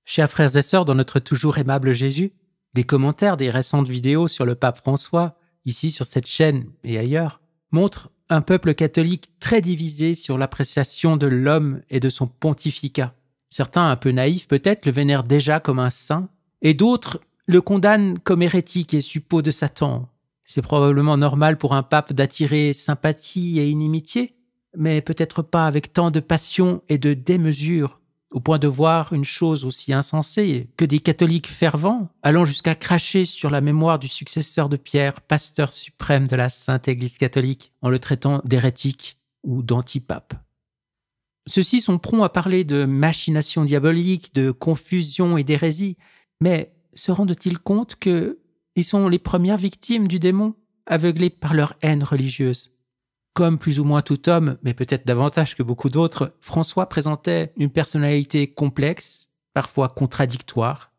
Chers frères et sœurs, dans notre toujours aimable Jésus, les commentaires des récentes vidéos sur le pape François, ici sur cette chaîne et ailleurs, montrent un peuple catholique très divisé sur l'appréciation de l'homme et de son pontificat. Certains, un peu naïfs peut-être, le vénèrent déjà comme un saint, et d'autres le condamnent comme hérétique et suppôt de Satan. C'est probablement normal pour un pape d'attirer sympathie et inimitié, mais peut-être pas avec tant de passion et de démesure, au point de voir une chose aussi insensée que des catholiques fervents allant jusqu'à cracher sur la mémoire du successeur de Pierre, pasteur suprême de la Sainte Église catholique, en le traitant d'hérétique ou d'antipape. Ceux-ci sont prompts à parler de machination diabolique, de confusion et d'hérésie, mais se rendent-ils compte qu'ils sont les premières victimes du démon, aveuglés par leur haine religieuse? Comme plus ou moins tout homme, mais peut-être davantage que beaucoup d'autres, François présentait une personnalité complexe, parfois contradictoire.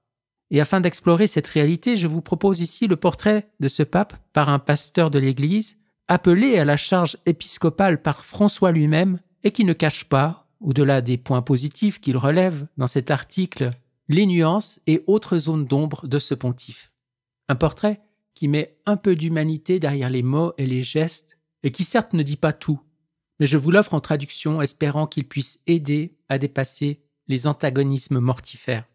Et afin d'explorer cette réalité, je vous propose ici le portrait de ce pape par un pasteur de l'Église, appelé à la charge épiscopale par François lui-même, et qui ne cache pas, au-delà des points positifs qu'il relève dans cet article, les nuances et autres zones d'ombre de ce pontife. Un portrait qui met un peu d'humanité derrière les mots et les gestes, et qui certes ne dit pas tout, mais je vous l'offre en traduction espérant qu'il puisse aider à dépasser les antagonismes mortifères.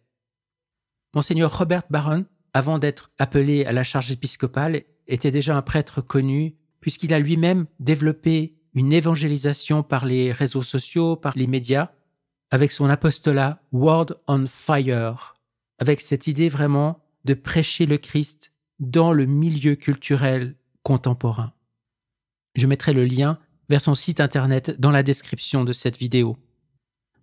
Monseigneur Robert Barron, avant d'être appelé à la charge épiscopale, était déjà un prêtre connu, puisqu'il a lui-même développé une évangélisation par les réseaux sociaux, par les médias, avec son apostolat Word on Fire, avec cette idée vraiment de prêcher le Christ dans le milieu culturel contemporain. Je mettrai le lien vers son site internet dans la description de cette vidéo.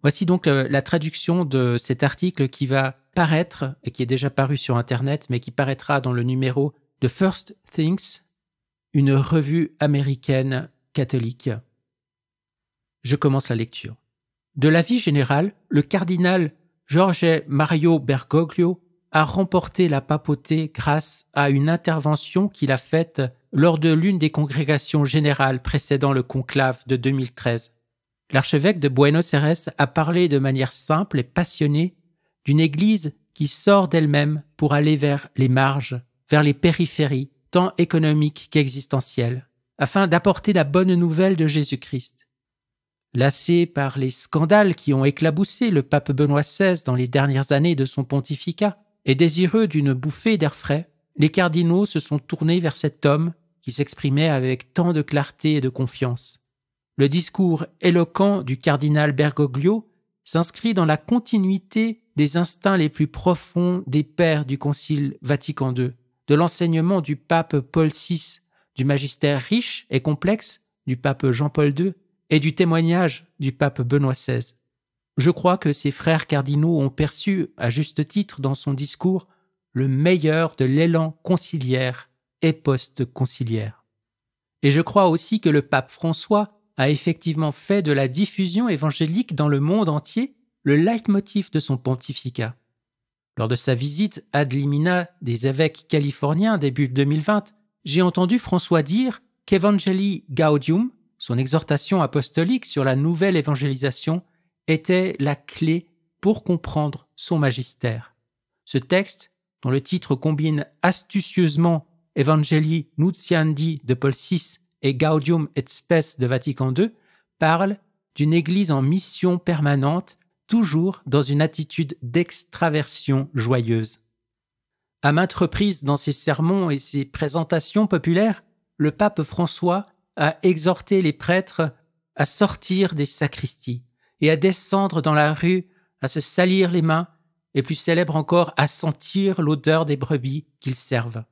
Voici donc la traduction de cet article qui va paraître, et qui est déjà paru sur internet, mais qui paraîtra dans le numéro de First Things, une revue américaine catholique. Je commence la lecture. De l'avis général, le cardinal Jorge Mario Bergoglio a remporté la papauté grâce à une intervention qu'il a faite lors de l'une des congrégations générales précédant le conclave de 2013. L'archevêque de Buenos Aires a parlé de manière simple et passionnée d'une église qui sort d'elle-même pour aller vers les marges, vers les périphéries, tant économiques qu'existentielles, afin d'apporter la bonne nouvelle de Jésus-Christ. Lassés par les scandales qui ont éclaboussé le pape Benoît XVI dans les dernières années de son pontificat, et désireux d'une bouffée d'air frais, les cardinaux se sont tournés vers cet homme qui s'exprimait avec tant de clarté et de confiance. Le discours éloquent du cardinal Bergoglio s'inscrit dans la continuité des instincts les plus profonds des pères du Concile Vatican II, de l'enseignement du pape Paul VI, du magistère riche et complexe du pape Jean-Paul II et du témoignage du pape Benoît XVI. Je crois que ces frères cardinaux ont perçu, à juste titre dans son discours, le meilleur de l'élan conciliaire et post-conciliaire. Et je crois aussi que le pape François a effectivement fait de la diffusion évangélique dans le monde entier le leitmotiv de son pontificat. Lors de sa visite ad limina des évêques californiens début 2020, j'ai entendu François dire qu'Evangelii Gaudium, son exhortation apostolique sur la nouvelle évangélisation, était la clé pour comprendre son magistère. Ce texte, dont le titre combine astucieusement Evangelii Nuntiandi de Paul VI et Gaudium et Spes de Vatican II, parle d'une église en mission permanente, toujours dans une attitude d'extraversion joyeuse. À maintes reprises dans ses sermons et ses présentations populaires, le pape François a exhorté les prêtres à sortir des sacristies et à descendre dans la rue, à se salir les mains, et plus célèbre encore, à sentir l'odeur des brebis qu'ils servent.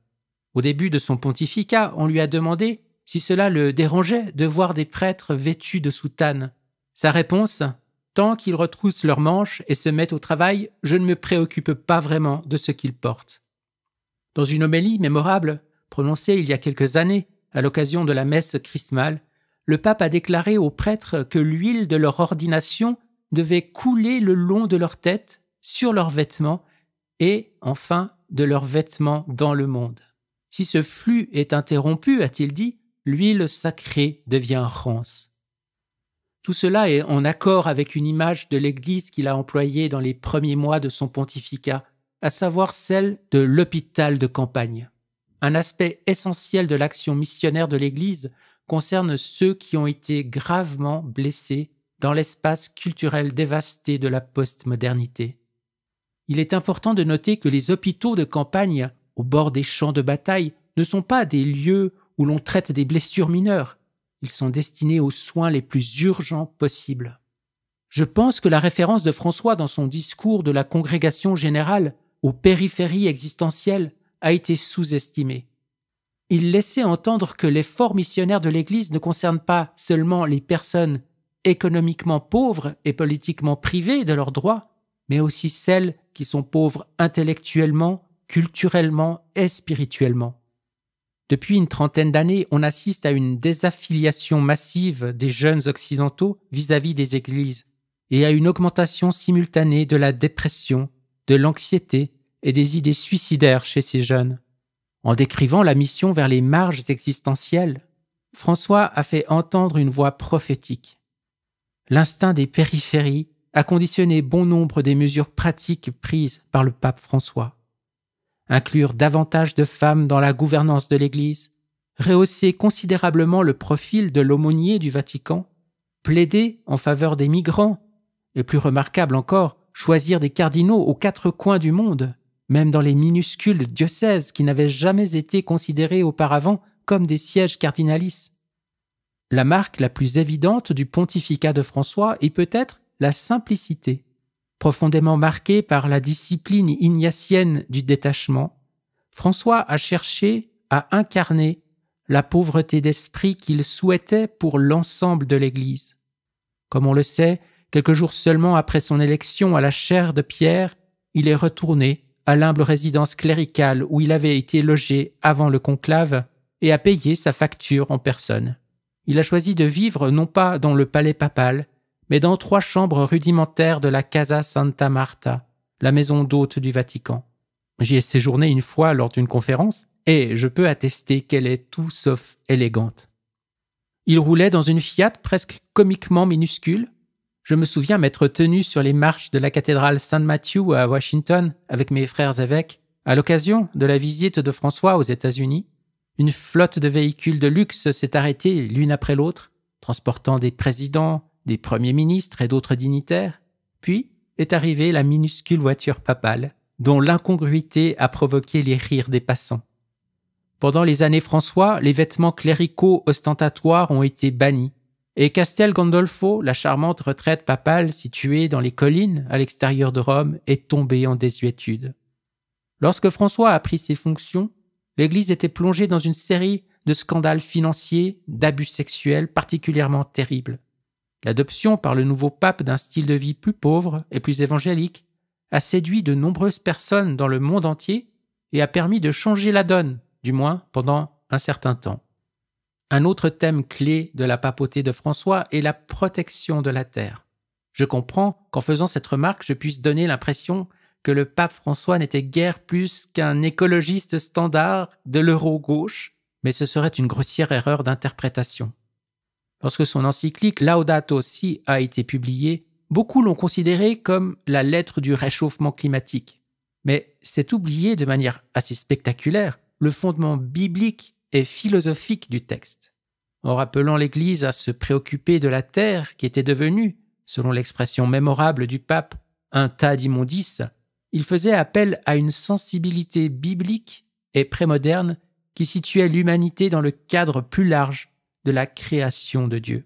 Au début de son pontificat, on lui a demandé si cela le dérangeait de voir des prêtres vêtus de soutane. Sa réponse, tant qu'ils retroussent leurs manches et se mettent au travail, je ne me préoccupe pas vraiment de ce qu'ils portent. Dans une homélie mémorable, prononcée il y a quelques années, à l'occasion de la messe chrismale, le pape a déclaré aux prêtres que l'huile de leur ordination devait couler le long de leur tête, sur leurs vêtements, et, enfin, de leurs vêtements dans le monde. Si ce flux est interrompu, a-t-il dit, l'huile sacrée devient rance. Tout cela est en accord avec une image de l'Église qu'il a employée dans les premiers mois de son pontificat, à savoir celle de l'hôpital de campagne. Un aspect essentiel de l'action missionnaire de l'Église concerne ceux qui ont été gravement blessés dans l'espace culturel dévasté de la postmodernité. Il est important de noter que les hôpitaux de campagne, au bord des champs de bataille, ne sont pas des lieux où l'on traite des blessures mineures. Ils sont destinés aux soins les plus urgents possibles. Je pense que la référence de François dans son discours de la congrégation générale aux périphéries existentielles a été sous-estimée. Il laissait entendre que l'effort missionnaire de l'Église ne concerne pas seulement les personnes économiquement pauvres et politiquement privées de leurs droits, mais aussi celles qui sont pauvres intellectuellement, culturellement et spirituellement. Depuis une trentaine d'années, on assiste à une désaffiliation massive des jeunes occidentaux vis-à-vis des églises et à une augmentation simultanée de la dépression, de l'anxiété et des idées suicidaires chez ces jeunes. En décrivant la mission vers les marges existentielles, François a fait entendre une voix prophétique. L'instinct des périphéries a conditionné bon nombre des mesures pratiques prises par le pape François. Inclure davantage de femmes dans la gouvernance de l'Église, rehausser considérablement le profil de l'aumônier du Vatican, plaider en faveur des migrants, et plus remarquable encore, choisir des cardinaux aux quatre coins du monde, même dans les minuscules diocèses qui n'avaient jamais été considérés auparavant comme des sièges cardinalices. La marque la plus évidente du pontificat de François est peut-être la simplicité. Profondément marqué par la discipline ignatienne du détachement, François a cherché à incarner la pauvreté d'esprit qu'il souhaitait pour l'ensemble de l'Église. Comme on le sait, quelques jours seulement après son élection à la chaire de Pierre, il est retourné à l'humble résidence cléricale où il avait été logé avant le conclave et a payé sa facture en personne. Il a choisi de vivre non pas dans le palais papal, mais dans 3 chambres rudimentaires de la Casa Santa Marta, la maison d'hôte du Vatican. J'y ai séjourné une fois lors d'une conférence, et je peux attester qu'elle est tout sauf élégante. Il roulait dans une Fiat presque comiquement minuscule. Je me souviens m'être tenu sur les marches de la cathédrale Saint Matthew à Washington avec mes frères évêques, à l'occasion de la visite de François aux États-Unis. Une flotte de véhicules de luxe s'est arrêtée l'une après l'autre, transportant des présidents, des premiers ministres et d'autres dignitaires, puis est arrivée la minuscule voiture papale, dont l'incongruité a provoqué les rires des passants. Pendant les années François, les vêtements cléricaux ostentatoires ont été bannis, et Castel Gandolfo, la charmante retraite papale située dans les collines à l'extérieur de Rome, est tombée en désuétude. Lorsque François a pris ses fonctions, l'Église était plongée dans une série de scandales financiers, d'abus sexuels particulièrement terribles. L'adoption par le nouveau pape d'un style de vie plus pauvre et plus évangélique a séduit de nombreuses personnes dans le monde entier et a permis de changer la donne, du moins pendant un certain temps. Un autre thème clé de la papauté de François est la protection de la terre. Je comprends qu'en faisant cette remarque, je puisse donner l'impression que le pape François n'était guère plus qu'un écologiste standard de l'euro-gauche, mais ce serait une grossière erreur d'interprétation. Lorsque son encyclique Laudato Si a été publiée, beaucoup l'ont considéré comme la lettre du réchauffement climatique. Mais c'est oublier de manière assez spectaculaire le fondement biblique et philosophique du texte. En rappelant l'Église à se préoccuper de la terre qui était devenue, selon l'expression mémorable du pape, un tas d'immondices, il faisait appel à une sensibilité biblique et prémoderne qui situait l'humanité dans le cadre plus large de la création de Dieu.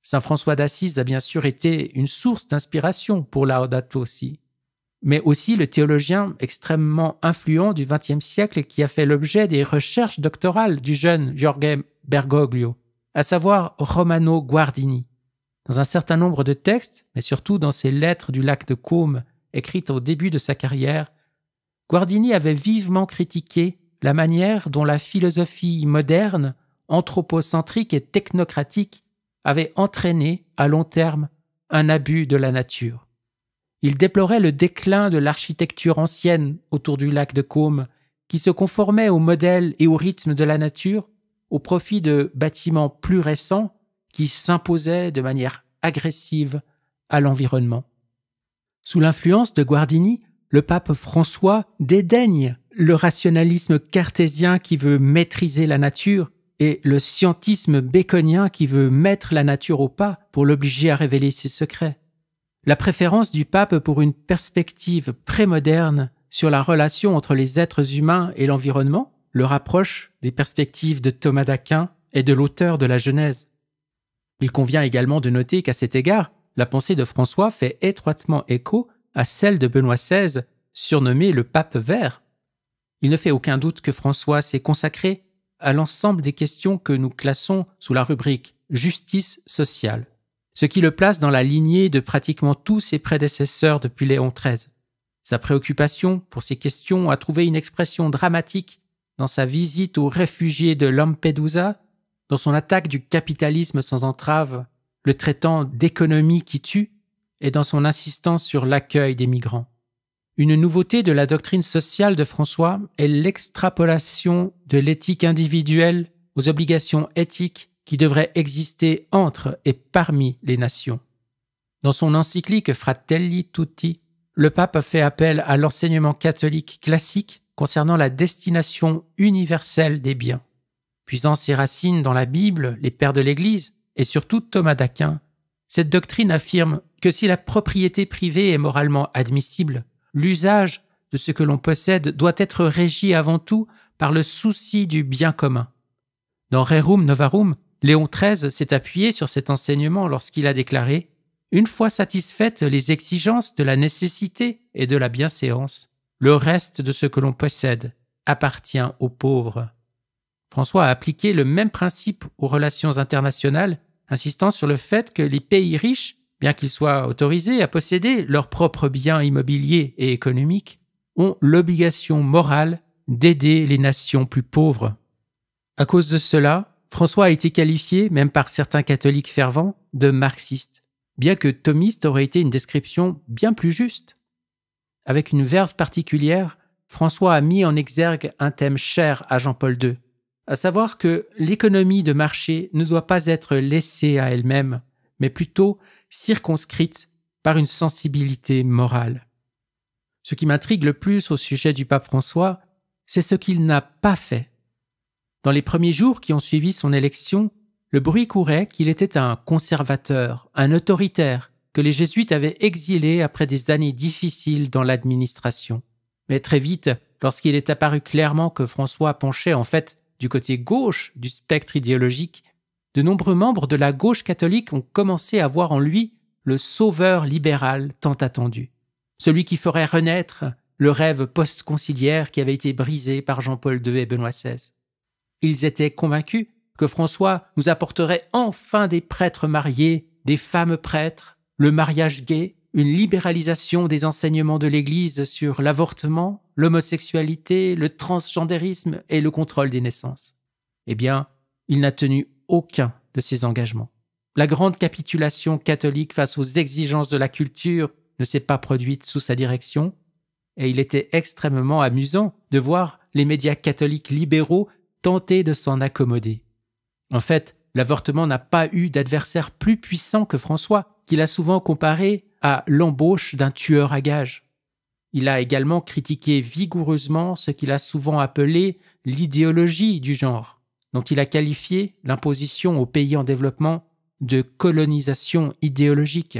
Saint François d'Assise a bien sûr été une source d'inspiration pour Laudato Si, mais aussi le théologien extrêmement influent du XXe siècle qui a fait l'objet des recherches doctorales du jeune Jorge Bergoglio, à savoir Romano Guardini. Dans un certain nombre de textes, mais surtout dans ses lettres du lac de Côme, écrites au début de sa carrière, Guardini avait vivement critiqué la manière dont la philosophie moderne, anthropocentrique et technocratique avait entraîné, à long terme, un abus de la nature. Il déplorait le déclin de l'architecture ancienne autour du lac de Côme, qui se conformait au modèle et au rythme de la nature, au profit de bâtiments plus récents qui s'imposaient de manière agressive à l'environnement. Sous l'influence de Guardini, le pape François dédaigne le rationalisme cartésien qui veut maîtriser la nature et le scientisme béconien qui veut mettre la nature au pas pour l'obliger à révéler ses secrets. La préférence du pape pour une perspective prémoderne sur la relation entre les êtres humains et l'environnement le rapproche des perspectives de Thomas d'Aquin et de l'auteur de la Genèse. Il convient également de noter qu'à cet égard, la pensée de François fait étroitement écho à celle de Benoît XVI, surnommé le pape vert. Il ne fait aucun doute que François s'est consacré à l'ensemble des questions que nous classons sous la rubrique justice sociale, ce qui le place dans la lignée de pratiquement tous ses prédécesseurs depuis Léon XIII. Sa préoccupation pour ces questions a trouvé une expression dramatique dans sa visite aux réfugiés de Lampedusa, dans son attaque du capitalisme sans entrave, le traitant d'économie qui tue, et dans son insistance sur l'accueil des migrants. Une nouveauté de la doctrine sociale de François est l'extrapolation de l'éthique individuelle aux obligations éthiques qui devraient exister entre et parmi les nations. Dans son encyclique Fratelli Tutti, le pape fait appel à l'enseignement catholique classique concernant la destination universelle des biens. Puisant ses racines dans la Bible, les pères de l'Église, et surtout Thomas d'Aquin, cette doctrine affirme que si la propriété privée est moralement admissible, l'usage de ce que l'on possède doit être régi avant tout par le souci du bien commun. Dans Rerum Novarum, Léon XIII s'est appuyé sur cet enseignement lorsqu'il a déclaré « Une fois satisfaites les exigences de la nécessité et de la bienséance, le reste de ce que l'on possède appartient aux pauvres. » François a appliqué le même principe aux relations internationales, insistant sur le fait que les pays riches, bien qu'ils soient autorisés à posséder leurs propres biens immobiliers et économiques, ont l'obligation morale d'aider les nations plus pauvres. À cause de cela, François a été qualifié, même par certains catholiques fervents, de marxiste, bien que thomiste aurait été une description bien plus juste. Avec une verve particulière, François a mis en exergue un thème cher à Jean-Paul II, à savoir que l'économie de marché ne doit pas être laissée à elle-même, mais plutôt circonscrite par une sensibilité morale. Ce qui m'intrigue le plus au sujet du pape François, c'est ce qu'il n'a pas fait. Dans les premiers jours qui ont suivi son élection, le bruit courait qu'il était un conservateur, un autoritaire, que les jésuites avaient exilé après des années difficiles dans l'administration. Mais très vite, lorsqu'il est apparu clairement que François penchait en fait du côté gauche du spectre idéologique, de nombreux membres de la gauche catholique ont commencé à voir en lui le sauveur libéral tant attendu, celui qui ferait renaître le rêve post-conciliaire qui avait été brisé par Jean-Paul II et Benoît XVI. Ils étaient convaincus que François nous apporterait enfin des prêtres mariés, des femmes prêtres, le mariage gay, une libéralisation des enseignements de l'Église sur l'avortement, l'homosexualité, le transgendérisme et le contrôle des naissances. Eh bien, il n'a tenu aucun de ces engagements. La grande capitulation catholique face aux exigences de la culture ne s'est pas produite sous sa direction, et il était extrêmement amusant de voir les médias catholiques libéraux tenter de s'en accommoder. En fait, l'avortement n'a pas eu d'adversaire plus puissant que François, qu'il a souvent comparé à l'embauche d'un tueur à gages. Il a également critiqué vigoureusement ce qu'il a souvent appelé l'idéologie du genre, dont il a qualifié l'imposition aux pays en développement de colonisation idéologique.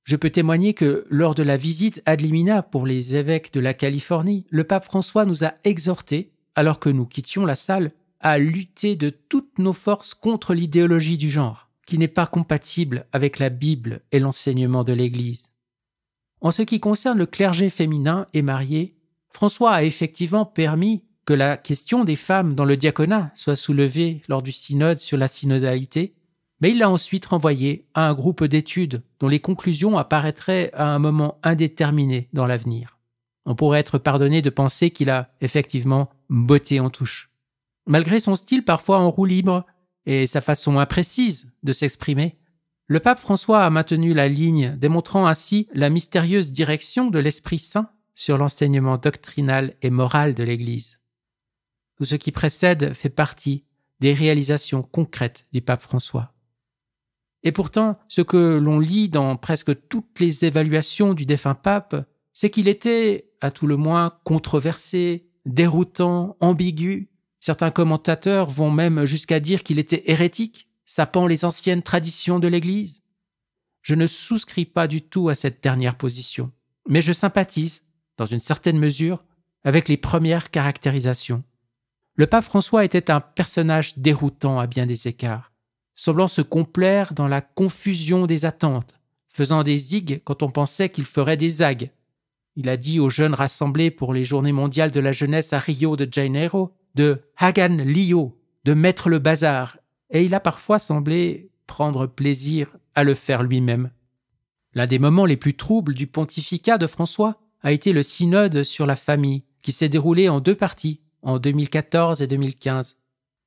Je peux témoigner que lors de la visite ad limina pour les évêques de la Californie, le pape François nous a exhortés, alors que nous quittions la salle, à lutter de toutes nos forces contre l'idéologie du genre, qui n'est pas compatible avec la Bible et l'enseignement de l'Église. En ce qui concerne le clergé féminin et marié, François a effectivement permis que la question des femmes dans le diaconat soit soulevée lors du synode sur la synodalité, mais il l'a ensuite renvoyé à un groupe d'études dont les conclusions apparaîtraient à un moment indéterminé dans l'avenir. On pourrait être pardonné de penser qu'il a effectivement botté en touche. Malgré son style parfois en roue libre et sa façon imprécise de s'exprimer, le pape François a maintenu la ligne, démontrant ainsi la mystérieuse direction de l'Esprit Saint sur l'enseignement doctrinal et moral de l'Église. Tout ce qui précède fait partie des réalisations concrètes du pape François. Et pourtant, ce que l'on lit dans presque toutes les évaluations du défunt pape, c'est qu'il était, à tout le moins, controversé, déroutant, ambigu. Certains commentateurs vont même jusqu'à dire qu'il était hérétique, sapant les anciennes traditions de l'Église. Je ne souscris pas du tout à cette dernière position, mais je sympathise, dans une certaine mesure, avec les premières caractérisations. Le pape François était un personnage déroutant à bien des écarts, semblant se complaire dans la confusion des attentes, faisant des zigues quand on pensait qu'il ferait des zagues. Il a dit aux jeunes rassemblés pour les Journées mondiales de la jeunesse à Rio de Janeiro de « Hagan Lio », de mettre le bazar, et il a parfois semblé prendre plaisir à le faire lui-même. L'un des moments les plus troubles du pontificat de François a été le synode sur la famille, qui s'est déroulé en 2 parties, en 2014 et 2015.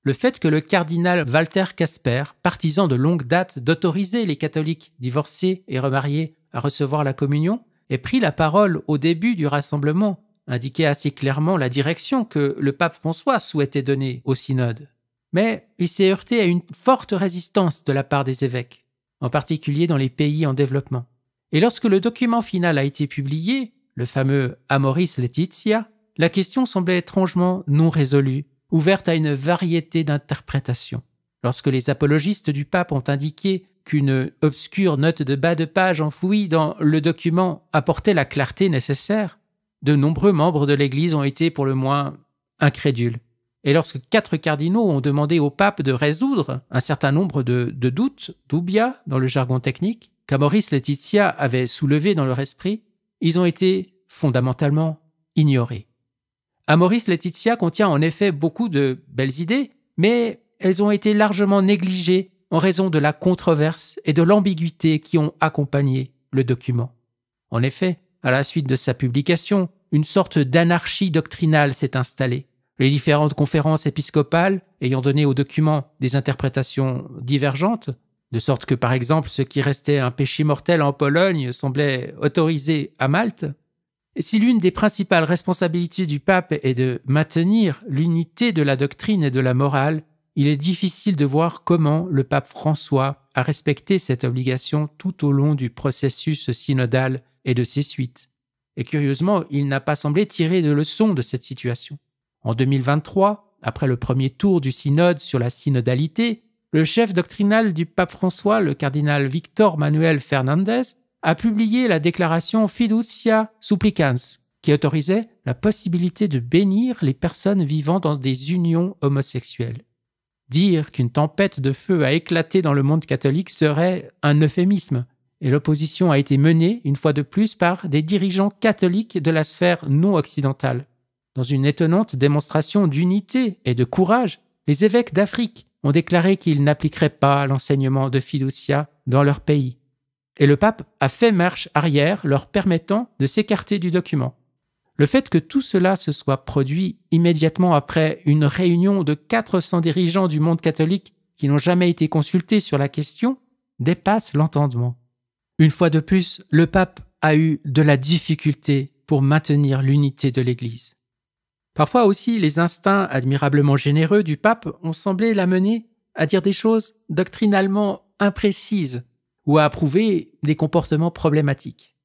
Le fait que le cardinal Walter Casper, partisan de longue date d'autoriser les catholiques divorcés et remariés à recevoir la communion, ait pris la parole au début du rassemblement, indiquait assez clairement la direction que le pape François souhaitait donner au synode. Mais il s'est heurté à une forte résistance de la part des évêques, en particulier dans les pays en développement. Et lorsque le document final a été publié, le fameux Amoris Laetitia, la question semblait étrangement non résolue, ouverte à une variété d'interprétations. Lorsque les apologistes du pape ont indiqué qu'une obscure note de bas de page enfouie dans le document apportait la clarté nécessaire, de nombreux membres de l'Église ont été pour le moins incrédules. Et lorsque 4 cardinaux ont demandé au pape de résoudre un certain nombre de doutes, dubia dans le jargon technique, qu'Amoris Laetitia avait soulevé dans leur esprit, ils ont été fondamentalement ignorés. Amoris Laetitia contient en effet beaucoup de belles idées, mais elles ont été largement négligées en raison de la controverse et de l'ambiguïté qui ont accompagné le document. En effet, à la suite de sa publication, une sorte d'anarchie doctrinale s'est installée. Les différentes conférences épiscopales ayant donné au document des interprétations divergentes, de sorte que par exemple ce qui restait un péché mortel en Pologne semblait autorisé à Malte. Et si l'une des principales responsabilités du pape est de maintenir l'unité de la doctrine et de la morale, il est difficile de voir comment le pape François a respecté cette obligation tout au long du processus synodal et de ses suites. Et curieusement, il n'a pas semblé tirer de leçons de cette situation. En 2023, après le premier tour du synode sur la synodalité, le chef doctrinal du pape François, le cardinal Victor Manuel Fernandez, a publié la déclaration Fiducia Supplicans, qui autorisait la possibilité de bénir les personnes vivant dans des unions homosexuelles. Dire qu'une tempête de feu a éclaté dans le monde catholique serait un euphémisme, et l'opposition a été menée, une fois de plus, par des dirigeants catholiques de la sphère non occidentale. Dans une étonnante démonstration d'unité et de courage, les évêques d'Afrique ont déclaré qu'ils n'appliqueraient pas l'enseignement de Fiducia dans leur pays. Et le pape a fait marche arrière, leur permettant de s'écarter du document. Le fait que tout cela se soit produit immédiatement après une réunion de 400 dirigeants du monde catholique qui n'ont jamais été consultés sur la question dépasse l'entendement. Une fois de plus, le pape a eu de la difficulté pour maintenir l'unité de l'Église. Parfois aussi, les instincts admirablement généreux du pape ont semblé l'amener à dire des choses doctrinalement imprécises ou à approuver des comportements problématiques.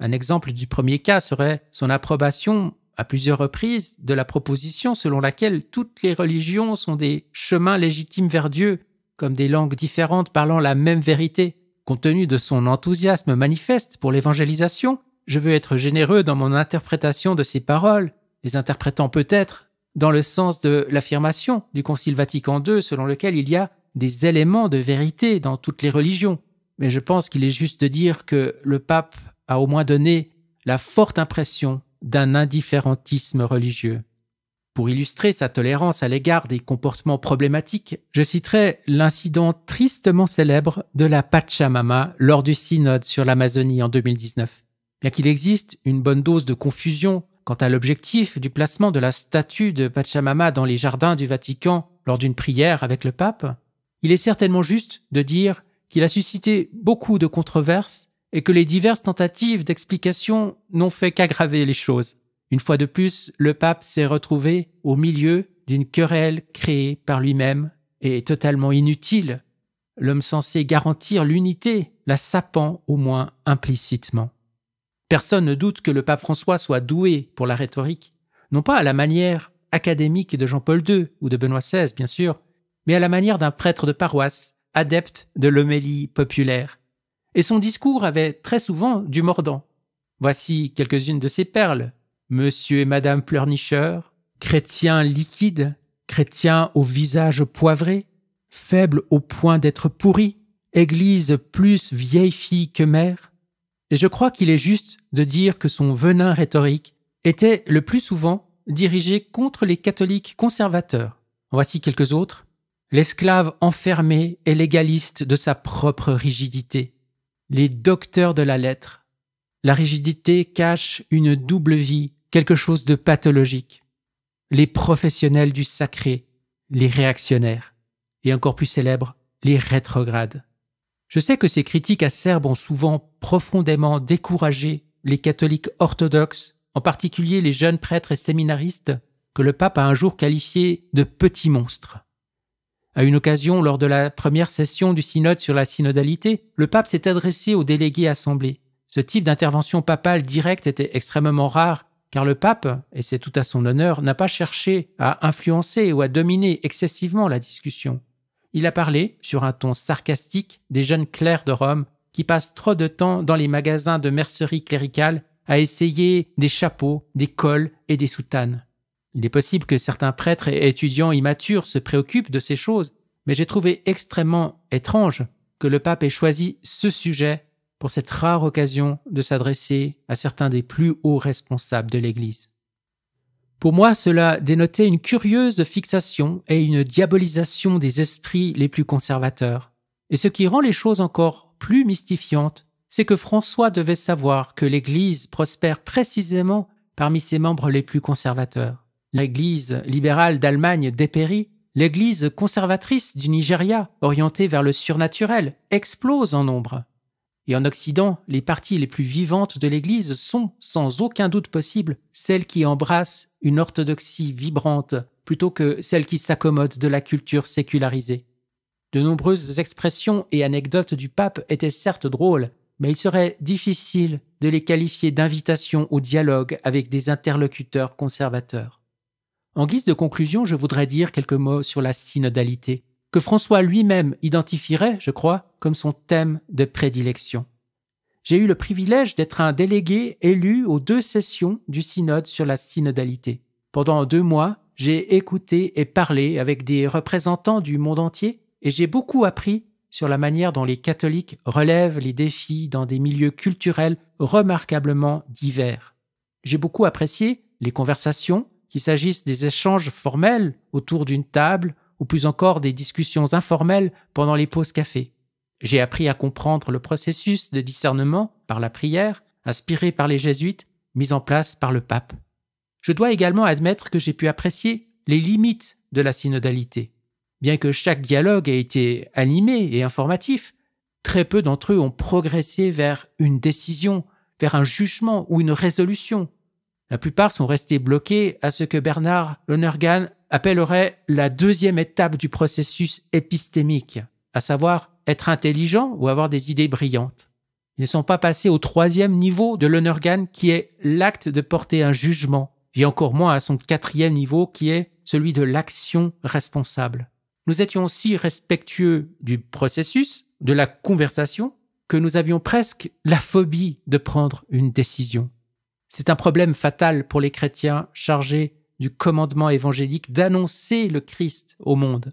Un exemple du premier cas serait son approbation à plusieurs reprises de la proposition selon laquelle toutes les religions sont des chemins légitimes vers Dieu, comme des langues différentes parlant la même vérité. Compte tenu de son enthousiasme manifeste pour l'évangélisation, je veux être généreux dans mon interprétation de ces paroles, les interprétant peut-être dans le sens de l'affirmation du Concile Vatican II selon lequel il y a des éléments de vérité dans toutes les religions. Mais je pense qu'il est juste de dire que le pape a au moins donné la forte impression d'un indifférentisme religieux. Pour illustrer sa tolérance à l'égard des comportements problématiques, je citerai l'incident tristement célèbre de la Pachamama lors du synode sur l'Amazonie en 2019. Bien qu'il existe une bonne dose de confusion quant à l'objectif du placement de la statue de Pachamama dans les jardins du Vatican lors d'une prière avec le pape, il est certainement juste de dire qu'il a suscité beaucoup de controverses et que les diverses tentatives d'explication n'ont fait qu'aggraver les choses. Une fois de plus, le pape s'est retrouvé au milieu d'une querelle créée par lui-même et totalement inutile, l'homme censé garantir l'unité, la sapant au moins implicitement. Personne ne doute que le pape François soit doué pour la rhétorique, non pas à la manière académique de Jean-Paul II ou de Benoît XVI, bien sûr, mais à la manière d'un prêtre de paroisse, adepte de l'homélie populaire. Et son discours avait très souvent du mordant. Voici quelques-unes de ses perles. Monsieur et Madame pleurnicheurs, chrétiens liquides, chrétiens au visage poivré, faibles au point d'être pourris, église plus vieille fille que mère. Et je crois qu'il est juste de dire que son venin rhétorique était le plus souvent dirigé contre les catholiques conservateurs. Voici quelques autres. L'esclave enfermé et légaliste de sa propre rigidité. Les docteurs de la lettre. La rigidité cache une double vie, quelque chose de pathologique. Les professionnels du sacré, les réactionnaires. Et encore plus célèbres, les rétrogrades. Je sais que ces critiques acerbes ont souvent profondément découragé les catholiques orthodoxes, en particulier les jeunes prêtres et séminaristes, que le pape a un jour qualifiés de petits monstres. À une occasion, lors de la première session du synode sur la synodalité, le pape s'est adressé aux délégués assemblés. Ce type d'intervention papale directe était extrêmement rare, car le pape, et c'est tout à son honneur, n'a pas cherché à influencer ou à dominer excessivement la discussion. Il a parlé, sur un ton sarcastique, des jeunes clercs de Rome qui passent trop de temps dans les magasins de mercerie cléricale à essayer des chapeaux, des cols et des soutanes. Il est possible que certains prêtres et étudiants immatures se préoccupent de ces choses, mais j'ai trouvé extrêmement étrange que le pape ait choisi ce sujet pour cette rare occasion de s'adresser à certains des plus hauts responsables de l'Église. Pour moi, cela dénotait une curieuse fixation et une diabolisation des esprits les plus conservateurs. Et ce qui rend les choses encore plus mystifiantes, c'est que François devait savoir que l'Église prospère précisément parmi ses membres les plus conservateurs. L'Église libérale d'Allemagne dépérit, l'Église conservatrice du Nigeria, orientée vers le surnaturel, explose en nombre. Et en Occident, les parties les plus vivantes de l'Église sont, sans aucun doute possible, celles qui embrassent une orthodoxie vibrante plutôt que celles qui s'accommodent de la culture sécularisée. De nombreuses expressions et anecdotes du pape étaient certes drôles, mais il serait difficile de les qualifier d'invitation au dialogue avec des interlocuteurs conservateurs. En guise de conclusion, je voudrais dire quelques mots sur la synodalité, que François lui-même identifierait, je crois, comme son thème de prédilection. J'ai eu le privilège d'être un délégué élu aux 2 sessions du synode sur la synodalité. Pendant 2 mois, j'ai écouté et parlé avec des représentants du monde entier et j'ai beaucoup appris sur la manière dont les catholiques relèvent les défis dans des milieux culturels remarquablement divers. J'ai beaucoup apprécié les conversations, qu'il s'agisse des échanges formels autour d'une table ou plus encore des discussions informelles pendant les pauses café. J'ai appris à comprendre le processus de discernement par la prière, inspiré par les jésuites, mis en place par le pape. Je dois également admettre que j'ai pu apprécier les limites de la synodalité. Bien que chaque dialogue ait été animé et informatif, très peu d'entre eux ont progressé vers une décision, vers un jugement ou une résolution. La plupart sont restés bloqués à ce que Bernard Lonergan appellerait la 2e étape du processus épistémique, à savoir être intelligent ou avoir des idées brillantes. Ils ne sont pas passés au 3e niveau de Lonergan qui est l'acte de porter un jugement, et encore moins à son 4e niveau qui est celui de l'action responsable. Nous étions aussi respectueux du processus, de la conversation, que nous avions presque la phobie de prendre une décision. C'est un problème fatal pour les chrétiens chargés du commandement évangélique d'annoncer le Christ au monde.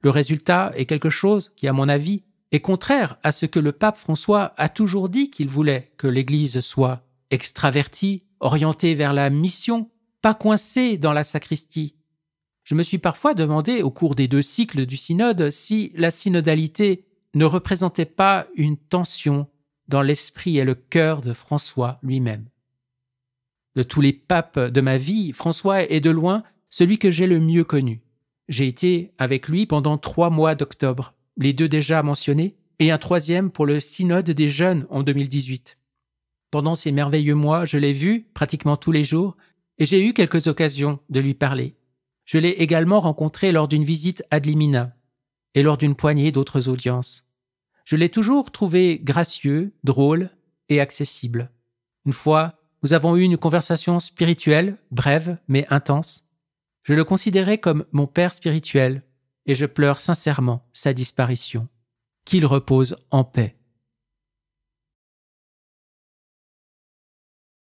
Le résultat est quelque chose qui, à mon avis, est contraire à ce que le pape François a toujours dit qu'il voulait que l'Église soit extravertie, orientée vers la mission, pas coincée dans la sacristie. Je me suis parfois demandé au cours des 2 cycles du synode si la synodalité ne représentait pas une tension dans l'esprit et le cœur de François lui-même. De tous les papes de ma vie, François est de loin celui que j'ai le mieux connu. J'ai été avec lui pendant 3 mois d'octobre, les 2 déjà mentionnés, et un 3e pour le synode des jeunes en 2018. Pendant ces merveilleux mois, je l'ai vu pratiquement tous les jours et j'ai eu quelques occasions de lui parler. Je l'ai également rencontré lors d'une visite ad limina. et lors d'une poignée d'autres audiences. Je l'ai toujours trouvé gracieux, drôle et accessible. Une fois, nous avons eu une conversation spirituelle, brève mais intense. Je le considérais comme mon père spirituel et je pleure sincèrement sa disparition. Qu'il repose en paix.